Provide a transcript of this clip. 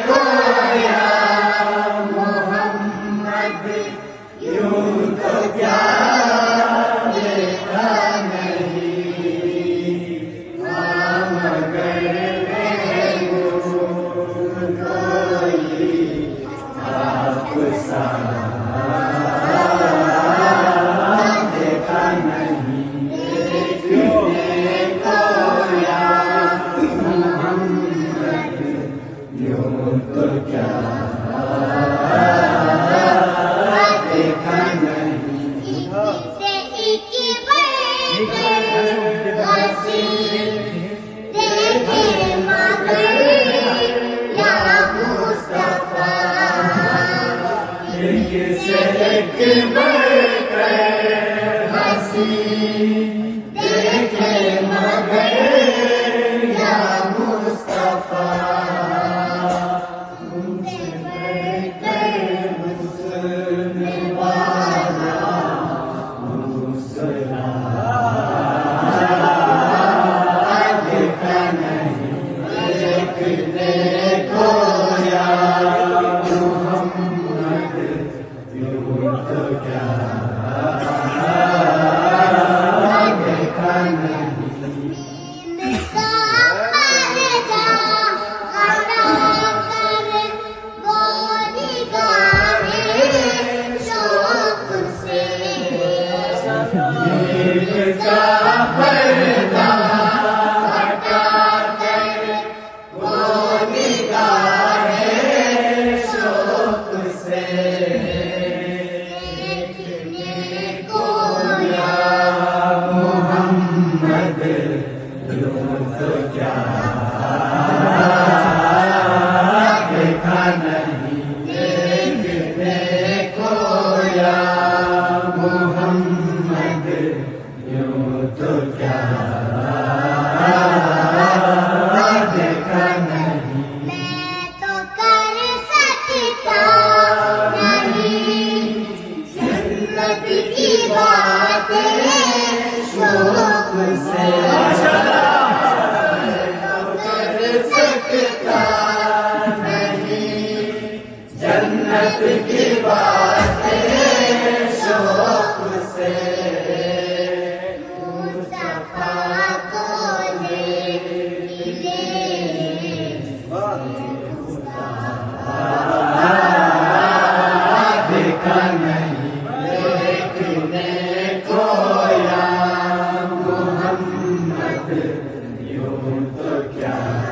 खोया मोहम्मद यूं तो क्या देखा नहीं हाँ मगर कोई आप सा देखा नहीं खोया मोहम्मद यूं तो क्या देखा नहीं से एक हंसी देखे मगर या मुस्तफा से एक बढ़कर हंसी देखे मगर या मुस्तफा उनसे बढ़कर हुस्न वाला दूसरा देखा नहीं देखने खोया मोहम्मद यूं तो क्या देखा नहीं इनका पर्दा हटा कर वो निगाहें शौक से इनका पर्दा हटा कर वो निगाहें शौक से देखने को या मोहम्मद यूं तो क्या देखा नहीं देखने को या मोहम्मद यूं तो क्या देखा नहीं मैं तो कर सकता नहीं जन्नत की बातें शौक से कर सकता नहीं जन्नत की बातें शौक से मुस्तफा को ले मिले देखा नहीं देखने खोया मोहम्मद यूं तो क्या